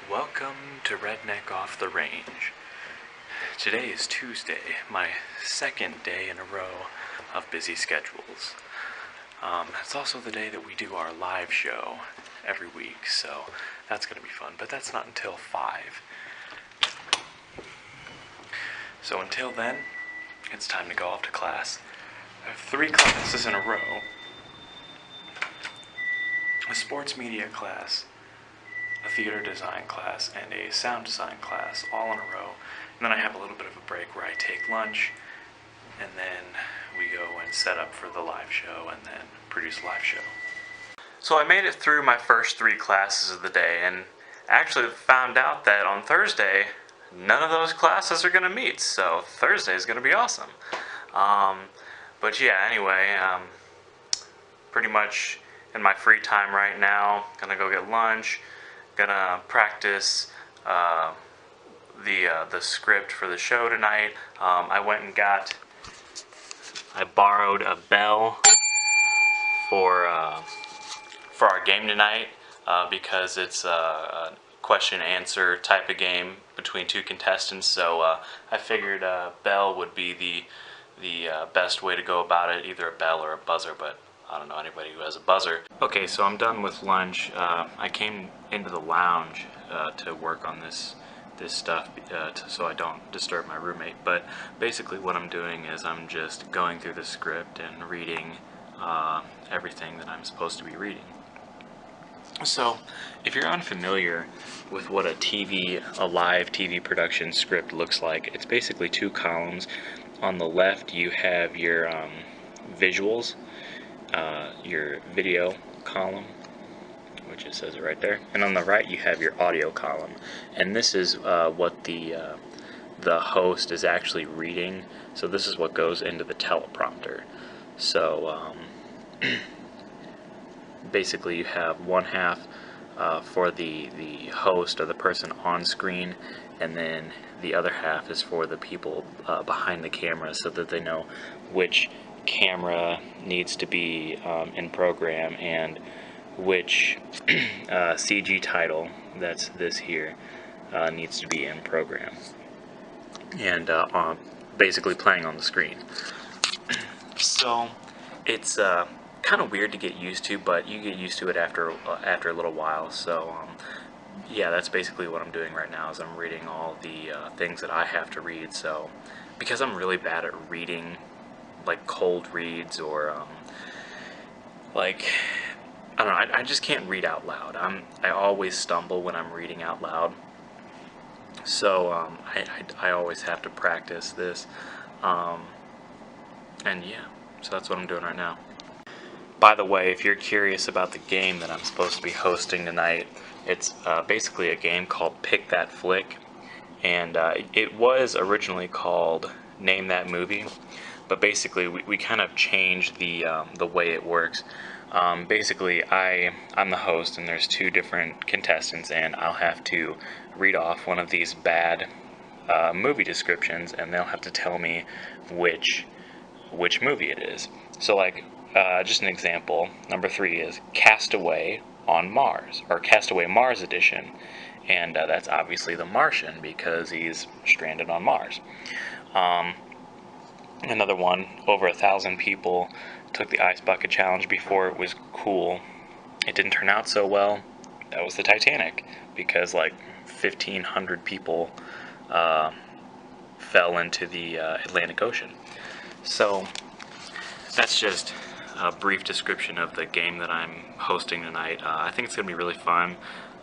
Welcome to Redneck Off the Range. Today is Tuesday, my second day in a row of busy schedules. It's also the day that we do our live show every week, so that's going to be fun, but that's not until 5. So until then, it's time to go off to class. I have 3 classes in a row. A sports media class, a theater design class, and a sound design class all in a row. And then I have a little bit of a break where I take lunch, and then we go and set up for the live show and then produce a live show. So I made it through my first 3 classes of the day, and actually found out that on Thursday, none of those classes are going to meet, so Thursday is going to be awesome. But yeah, anyway, pretty much in my free time right now, gonna go get lunch, gonna practice the script for the show tonight. I borrowed a bell for our game tonight because it's a question and answer type of game between 2 contestants. So I figured a bell would be the best way to go about it, either a bell or a buzzer, but I don't know anybody who has a buzzer. Okay, so I'm done with lunch. I came into the lounge to work on this stuff so I don't disturb my roommate. But basically what I'm doing is I'm just going through the script and reading everything that I'm supposed to be reading. So if you're unfamiliar with what a live TV production script looks like, it's basically 2 columns. On the left you have your visuals, your video column, which it says it right there, and on the right you have your audio column, and this is what the host is actually reading. So this is what goes into the teleprompter. So basically you have one half for the host or the person on screen, and then the other half is for the people behind the camera, so that they know which camera needs to be in program and which CG title, that's this here, needs to be in program and basically playing on the screen. So it's kind of weird to get used to, but you get used to it after a little while. So yeah, that's basically what I'm doing right now, is I'm reading all the things that I have to read. So because I'm really bad at reading, like cold reads, or like, I don't know, I just can't read out loud. I always stumble when I'm reading out loud. So I always have to practice this, and yeah, so that's what I'm doing right now. By the way, if you're curious about the game that I'm supposed to be hosting tonight, it's basically a game called Pick That Flick, and it was originally called Name That Movie, but basically we kind of changed the way it works. Basically I'm the host, and there's 2 different contestants, and I'll have to read off one of these bad movie descriptions, and they'll have to tell me which movie it is. So like, just an example, number 3 is Castaway on Mars, or Castaway Mars Edition, and that's obviously the Martian because he's stranded on Mars. Another one, over 1,000 people took the Ice Bucket Challenge before it was cool. It didn't turn out so well. That was the Titanic, because like 1,500 people fell into the Atlantic Ocean. So that's just a brief description of the game that I'm hosting tonight. I think it's going to be really fun,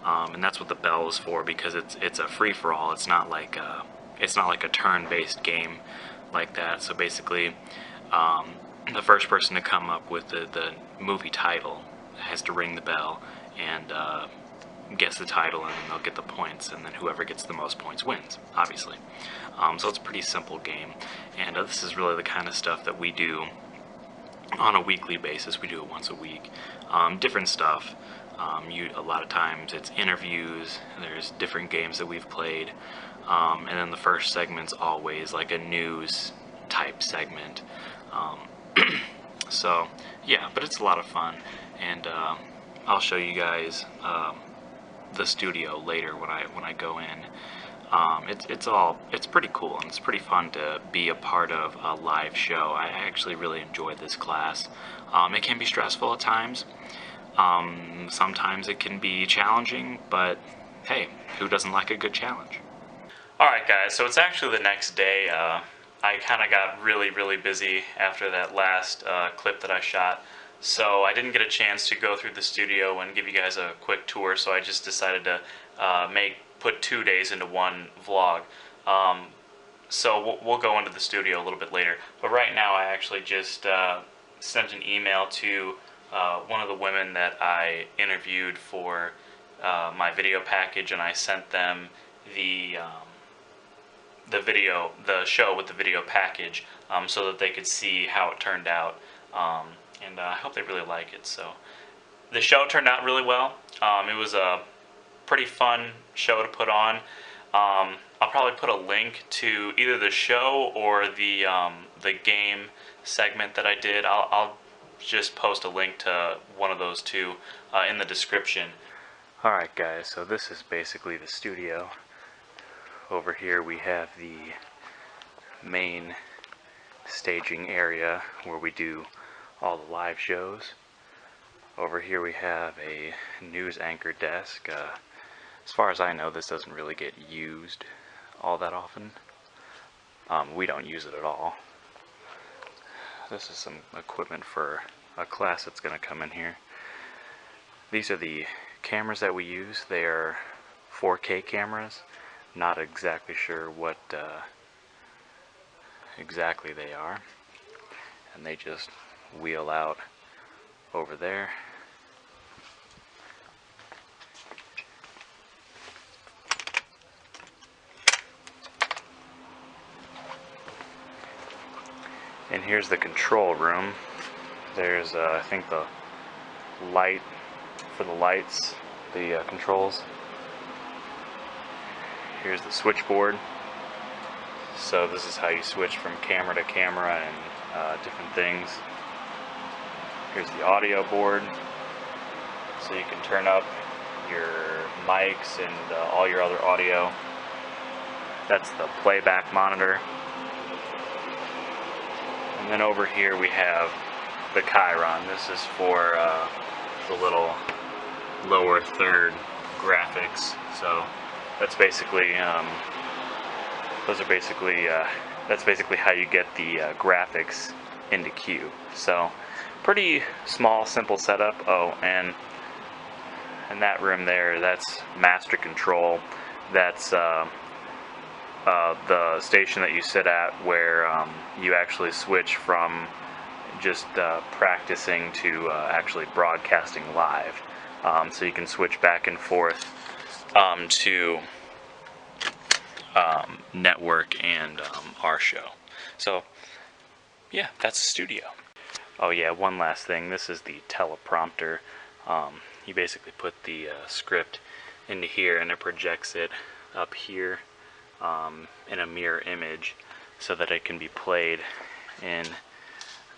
and that's what the bell is for, because it's a free-for-all. It's not like a turn-based game like that. So basically, the first person to come up with the movie title has to ring the bell and guess the title, and then they'll get the points, and then whoever gets the most points wins, obviously. So it's a pretty simple game, and this is really the kind of stuff that we do on a weekly basis. We do it once a week. Different stuff. A lot of times it's interviews, there's different games that we've played, and then the first segment's always like a news type segment. So yeah, but it's a lot of fun, and I'll show you guys the studio later when I go in. It's pretty cool, and it's pretty fun to be a part of a live show. I actually really enjoy this class. It can be stressful at times. Sometimes it can be challenging, but hey, who doesn't like a good challenge? Alright guys, so it's actually the next day. I kind of got really busy after that last clip that I shot, so I didn't get a chance to go through the studio and give you guys a quick tour, so I just decided to put 2 days into one vlog. So we'll go into the studio a little bit later, but right now I actually just sent an email to one of the women that I interviewed for my video package, and I sent them the show with the video package, so that they could see how it turned out, and I hope they really like it. So the show turned out really well. It was a pretty fun show to put on. I'll probably put a link to either the show or the game segment that I did. I'll just post a link to one of those two in the description. Alright guys, so this is basically the studio. Over here we have the main staging area where we do all the live shows. Over here we have a news anchor desk. As far as I know, this doesn't really get used all that often. We don't use it at all. This is some equipment for a class that's going to come in here. These are the cameras that we use. They are 4K cameras. Not exactly sure what exactly they are, and they just wheel out over there. And here's the control room. There's I think the light for the lights, the controls. Here's the switchboard. So this is how you switch from camera to camera and different things. Here's the audio board. So you can turn up your mics and all your other audio. That's the playback monitor. And then over here we have the Chiron. This is for the little lower third graphics. So that's basically that's basically how you get the graphics into Cube. So pretty small, simple setup. Oh, and in that room there, that's master control. That's the station that you sit at, where you actually switch from just practicing to actually broadcasting live. So you can switch back and forth to network and our show. So yeah, that's the studio. Oh yeah, one last thing. This is the teleprompter. You basically put the script into here, and it projects it up here in a mirror image, so that it can be played in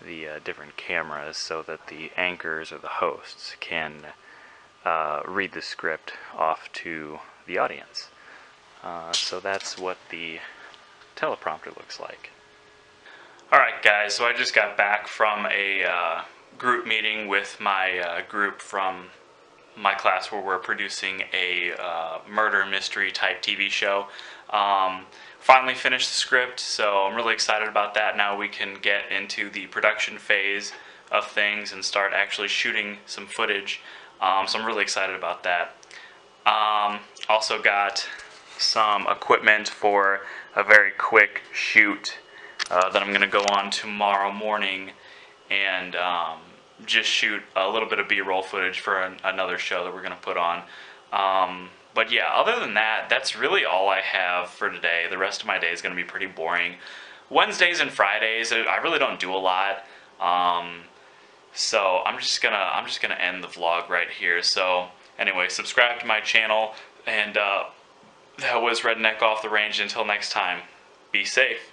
the different cameras, so that the anchors or the hosts can read the script off to the audience. So that's what the teleprompter looks like. Alright guys, so I just got back from a group meeting with my group from my class, where we're producing a murder mystery type TV show. Finally finished the script, so I'm really excited about that. Now we can get into the production phase of things and start actually shooting some footage. So I'm really excited about that. Also got some equipment for a very quick shoot that I'm going to go on tomorrow morning and just shoot a little bit of B-roll footage for another show that we're going to put on. But yeah, other than that, that's really all I have for today. The rest of my day is going to be pretty boring. Wednesdays and Fridays, I really don't do a lot. So I'm just gonna end the vlog right here. So anyway, subscribe to my channel, and that was Redneck Off the Range. Until next time, be safe.